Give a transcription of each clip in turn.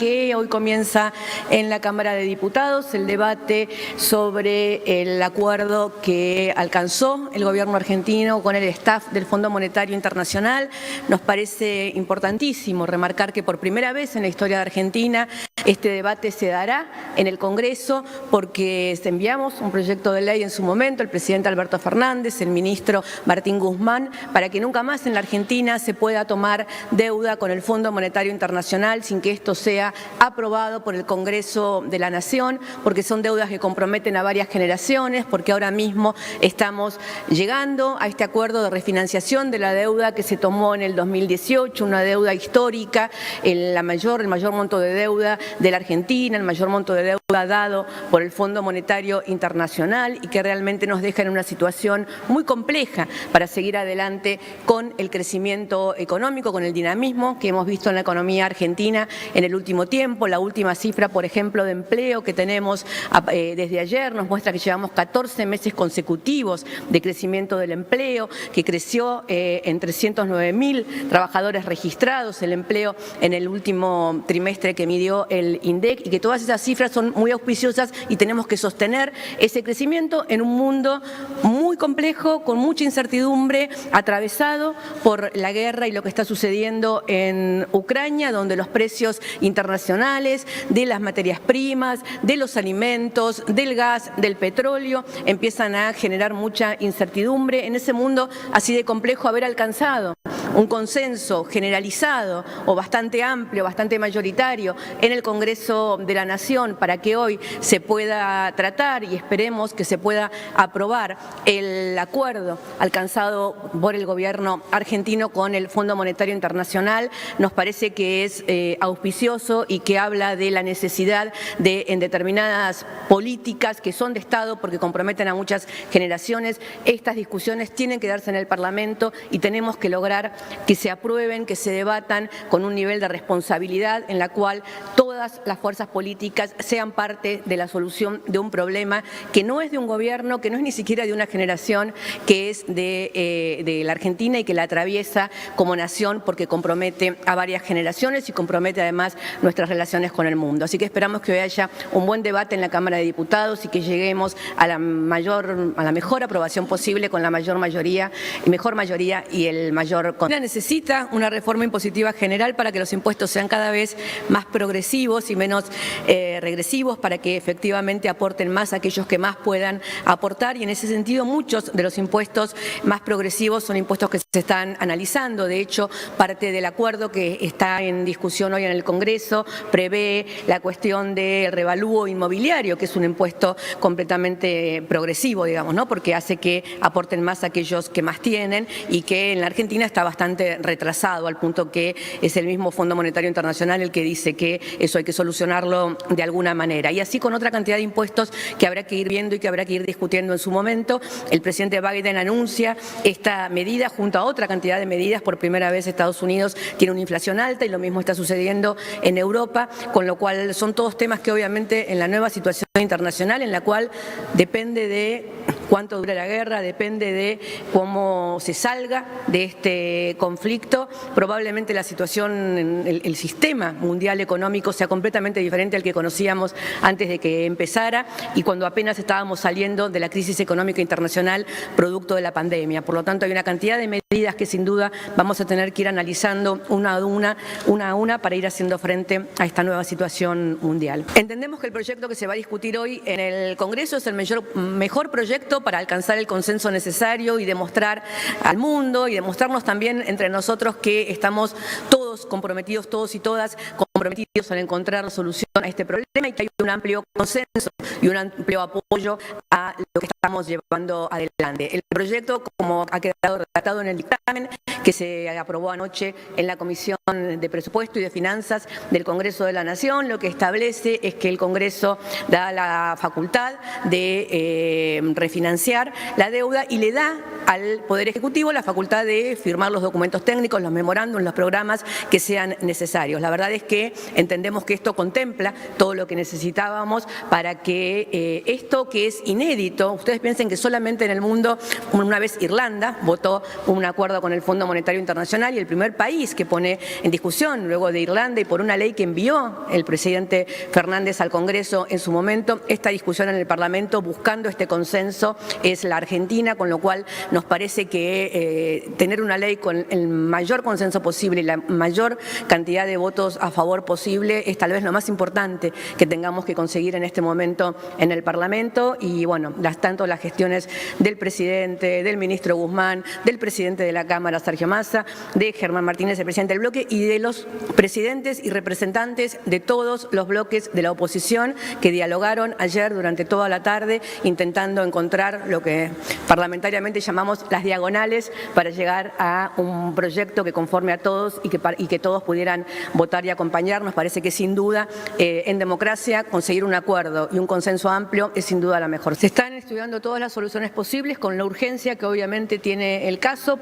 Que hoy comienza en la Cámara de Diputados el debate sobre el acuerdo que alcanzó el gobierno argentino con el staff del Fondo Monetario Internacional. Nos parece importantísimo remarcar que por primera vez en la historia de Argentina este debate se dará en el Congreso porque enviamos un proyecto de ley en su momento, el presidente Alberto Fernández, el ministro Martín Guzmán, para que nunca más en la Argentina se pueda tomar deuda con el Fondo Monetario Internacional sin que esto sea aprobado por el Congreso de la Nación, porque son deudas que comprometen a varias generaciones, porque ahora mismo estamos llegando a este acuerdo de refinanciación de la deuda que se tomó en el 2018, una deuda histórica, el mayor monto de deuda de la Argentina, el mayor monto de deuda dado por el Fondo Monetario Internacional y que realmente nos deja en una situación muy compleja para seguir adelante con el crecimiento económico, con el dinamismo que hemos visto en la economía argentina en el último tiempo. La última cifra, por ejemplo, de empleo que tenemos desde ayer nos muestra que llevamos 14 meses consecutivos de crecimiento del empleo, que creció en 309.000 trabajadores registrados el empleo en el último trimestre que midió el INDEC y que todas esas cifras son muy auspiciosas y tenemos que sostener ese crecimiento en un mundo muy complejo, con mucha incertidumbre, atravesado por la guerra y lo que está sucediendo en Ucrania, donde los precios internacionales de las materias primas, de los alimentos, del gas, del petróleo, empiezan a generar mucha incertidumbre. En ese mundo así de complejo, haber alcanzado un consenso generalizado o bastante amplio, bastante mayoritario en el Congreso de la Nación para que hoy se pueda tratar y esperemos que se pueda aprobar el acuerdo alcanzado por el gobierno argentino con el Fondo Monetario Internacional, nos parece que es auspicioso y que habla de la necesidad de, en determinadas políticas que son de Estado porque comprometen a muchas generaciones, estas discusiones tienen que darse en el Parlamento y tenemos que lograr que se aprueben, que se debatan con un nivel de responsabilidad en la cual todas las fuerzas políticas sean parte de la solución de un problema que no es de un gobierno, que no es ni siquiera de una generación, que es de la Argentina y que la atraviesa como nación porque compromete a varias generaciones y compromete además nuestras relaciones con el mundo. Así que esperamos que hoy haya un buen debate en la Cámara de Diputados y que lleguemos a la mejor aprobación posible con la mejor mayoría y el mayor consenso. Necesita una reforma impositiva general para que los impuestos sean cada vez más progresivos y menos regresivos, para que efectivamente aporten más a aquellos que más puedan aportar, y en ese sentido muchos de los impuestos más progresivos son impuestos que se están analizando. De hecho, parte del acuerdo que está en discusión hoy en el Congreso prevé la cuestión del revalúo inmobiliario, que es un impuesto completamente progresivo, digamos, ¿no? Porque hace que aporten más aquellos que más tienen y que en la Argentina está bastante retrasado, al punto que es el mismo Fondo Monetario Internacional el que dice que eso hay que solucionarlo de alguna manera. Y así con otra cantidad de impuestos que habrá que ir viendo y que habrá que ir discutiendo en su momento. El presidente Biden anuncia esta medida junto a otra cantidad de medidas. Por primera vez Estados Unidos tiene una inflación alta y lo mismo está sucediendo en Europa, con lo cual son todos temas que obviamente en la nueva situación internacional, en la cual depende de cuánto dura la guerra, depende de cómo se salga de este conflicto, probablemente la situación, el sistema mundial económico sea completamente diferente al que conocíamos antes de que empezara y cuando apenas estábamos saliendo de la crisis económica internacional producto de la pandemia. Por lo tanto, hay una cantidad de medidas que sin duda vamos a tener que ir analizando una a una para ir haciendo frente a esta nueva situación mundial. Entendemos que el proyecto que se va a discutir hoy en el Congreso es el mejor proyecto para alcanzar el consenso necesario y demostrar al mundo y demostrarnos también entre nosotros que estamos todos comprometidos, todos y todas comprometidos en encontrar la solución a este problema y que hay un amplio consenso y un amplio apoyo a lo que estamos llevando adelante. El proyecto, como ha quedado redactado en el dictamen que se aprobó anoche en la Comisión de Presupuesto y de Finanzas del Congreso de la Nación, lo que establece es que el Congreso da la facultad de refinanciar la deuda y le da al Poder Ejecutivo la facultad de firmar los documentos técnicos, los memorándums, los programas que sean necesarios. La verdad es que entendemos que esto contempla todo lo que necesitábamos para que esto que es inédito, ustedes piensen que solamente en el mundo, una vez Irlanda votó un acuerdo con el Fondo Monetario Internacional, y el primer país que pone en discusión, luego de Irlanda y por una ley que envió el presidente Fernández al Congreso en su momento, esta discusión en el Parlamento buscando este consenso es la Argentina, con lo cual nos parece que tener una ley con el mayor consenso posible y la mayor cantidad de votos a favor posible es tal vez lo más importante que tengamos que conseguir en este momento en el Parlamento. Y bueno, tanto las gestiones del presidente, del ministro Guzmán, del presidente de la Cámara, Sergio Massa, de Germán Martínez, el presidente del bloque, y de los presidentes y representantes de todos los bloques de la oposición que dialogaron ayer durante toda la tarde intentando encontrar lo que parlamentariamente llamamos las diagonales para llegar a un proyecto que conforme a todos y que todos pudieran votar y acompañar. Nos parece que sin duda en democracia conseguir un acuerdo y un consenso amplio es sin duda la mejor. Se están estudiando todas las soluciones posibles con la urgencia que obviamente tiene el caso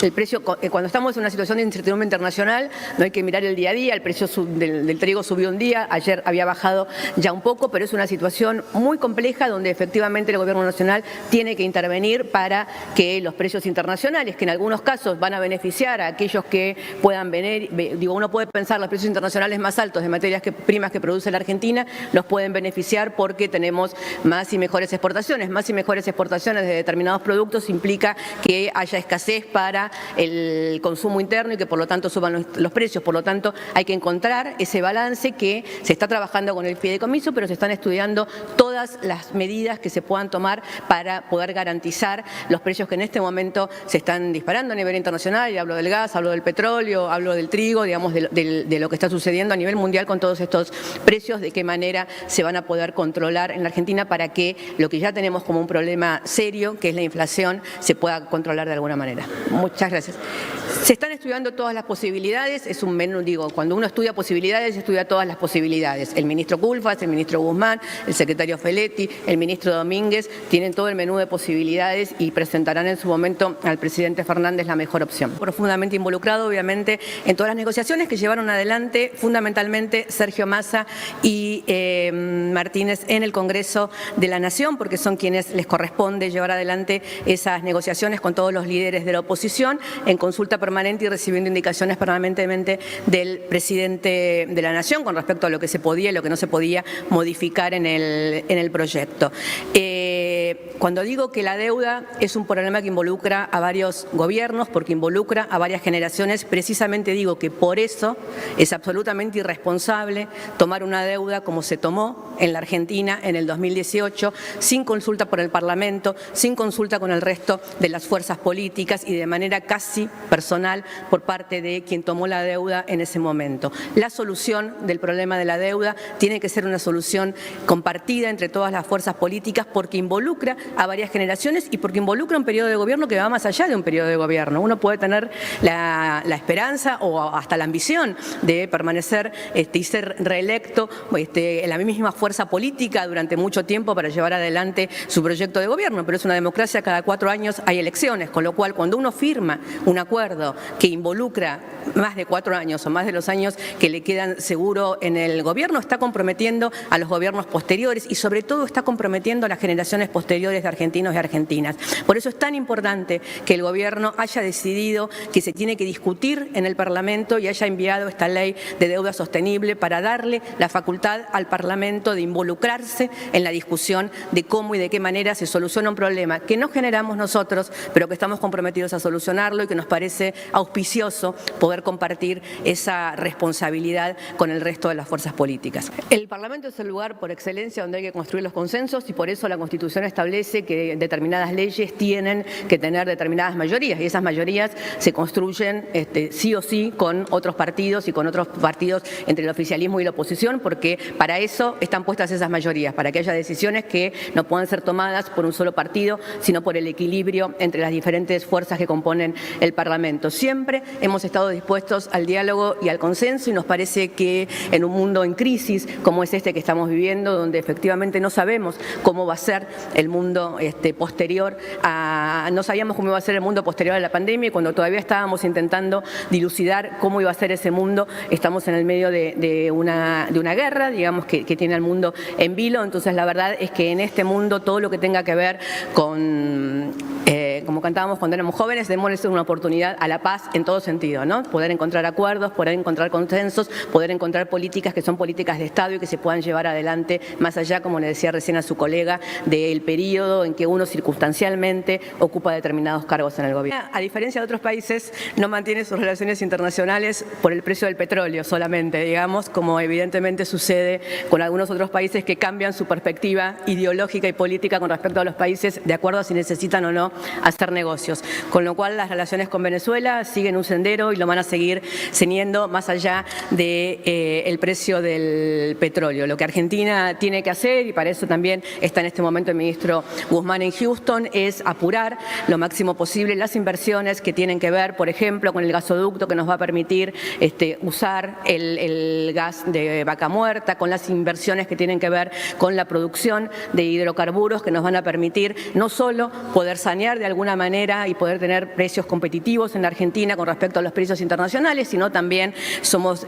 el precio. Cuando estamos en una situación de incertidumbre internacional no hay que mirar el día a día. El precio del trigo subió un día, ayer había bajado ya un poco, pero es una situación muy compleja donde efectivamente el Gobierno Nacional tiene que intervenir para que los precios internacionales, que en algunos casos van a beneficiar a aquellos que puedan venir, uno puede pensar los precios internacionales más altos de materias primas que produce la Argentina, los pueden beneficiar porque tenemos más y mejores exportaciones. Más y mejores exportaciones de determinados productos implica que haya escasez para el consumo interno y que por lo tanto suban los precios. Por lo tanto, hay que encontrar ese balance que se está trabajando con el fideicomiso, pero se están estudiando todas las medidas que se puedan tomar para poder garantizar los precios que en este momento se están disparando a nivel internacional. Y hablo del gas, hablo del petróleo, hablo del trigo, digamos, de lo que está sucediendo a nivel mundial con todos estos precios, de qué manera se van a poder controlar en la Argentina para que lo que ya tenemos como un problema serio, que es la inflación, se pueda controlar de alguna manera. Muchas gracias. Se están estudiando todas las posibilidades, es un menú, cuando uno estudia posibilidades, estudia todas las posibilidades. El ministro Culfas, el ministro Guzmán, el secretario Feletti, el ministro Domínguez, tienen todo el menú de posibilidades y presentarán en su momento al presidente Fernández la mejor opción. Profundamente involucrado, obviamente, en todas las negociaciones que llevaron adelante fundamentalmente Sergio Massa y Martínez en el Congreso de la Nación, porque son quienes les corresponde llevar adelante esas negociaciones con todos los líderes de la oposición en consulta permanente y recibiendo indicaciones permanentemente del presidente de la Nación con respecto a lo que se podía y lo que no se podía modificar en el proyecto. Cuando digo que la deuda es un problema que involucra a varios gobiernos, porque involucra a varias generaciones, precisamente digo que por eso es absolutamente irresponsable tomar una deuda como se tomó en la Argentina en el 2018, sin consulta por el Parlamento, sin consulta con el resto de las fuerzas políticas y de manera casi personal por parte de quien tomó la deuda en ese momento. La solución del problema de la deuda tiene que ser una solución compartida entre todas las fuerzas políticas porque involucra a varias generaciones y porque involucra un periodo de gobierno que va más allá de un periodo de gobierno. Uno puede tener la esperanza o hasta la ambición de permanecer y ser reelecto en la misma fuerza política durante mucho tiempo para llevar adelante su proyecto de gobierno, pero es una democracia, cada 4 años hay elecciones, con lo cual cuando uno firma un acuerdo que involucra más de 4 años o más de los años que le quedan seguro en el gobierno, está comprometiendo a los gobiernos posteriores y sobre todo está comprometiendo a las generaciones posteriores de argentinos y argentinas. Por eso es tan importante que el gobierno haya decidido que se tiene que discutir en el Parlamento y haya enviado esta ley de deuda sostenible para darle la facultad al Parlamento de involucrarse en la discusión de cómo y de qué manera se soluciona un problema que no generamos nosotros, pero que estamos comprometidos a solucionarlo y que nos parece auspicioso poder compartir esa responsabilidad con el resto de las fuerzas políticas. El Parlamento es el lugar por excelencia donde hay que construir los consensos y por eso la Constitución establece que determinadas leyes tienen que tener determinadas mayorías y esas mayorías se construyen sí o sí con otros partidos y con otros partidos entre el oficialismo y la oposición, porque para eso están puestas esas mayorías, para que haya decisiones que no puedan ser tomadas por un solo partido, sino por el equilibrio entre las diferentes fuerzas que componen el Parlamento. Siempre hemos estado dispuestos al diálogo y al consenso y nos parece que en un mundo en crisis como es este que estamos viviendo, donde efectivamente no sabemos cómo va a ser el mundo mundo posterior a... No sabíamos cómo iba a ser el mundo posterior a la pandemia, y cuando todavía estábamos intentando dilucidar cómo iba a ser ese mundo, estamos en el medio de una guerra, digamos, que tiene al mundo en vilo. Entonces la verdad es que en este mundo todo lo que tenga que ver con, como cantábamos cuando éramos jóvenes, démosles una oportunidad a la paz en todo sentido, ¿no? Poder encontrar acuerdos, poder encontrar consensos, poder encontrar políticas que son políticas de Estado y que se puedan llevar adelante más allá, como le decía recién a su colega, del periodo en que uno circunstancialmente ocupa determinados cargos en el gobierno. A diferencia de otros países, no mantiene sus relaciones internacionales por el precio del petróleo solamente, digamos, como evidentemente sucede con algunos otros países que cambian su perspectiva ideológica y política con respecto a los países de acuerdo a si necesitan o no hacer negocios. Con lo cual las relaciones con Venezuela siguen un sendero y lo van a seguir teniendo más allá del precio del petróleo. Lo que Argentina tiene que hacer, y para eso también está en este momento el ministro Guzmán en Houston, es apurar lo máximo posible las inversiones que tienen que ver, por ejemplo, con el gasoducto que nos va a permitir usar el gas de Vaca Muerta, con las inversiones que tienen que ver con la producción de hidrocarburos que nos van a permitir no solo poder sanear de alguna manera y poder tener precios competitivos en la Argentina con respecto a los precios internacionales, sino también somos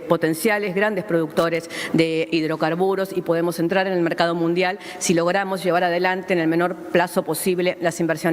potenciales grandes productores de hidrocarburos y podemos entrar en el mercado mundial si logramos llevar adelante en el menor plazo posible las inversiones.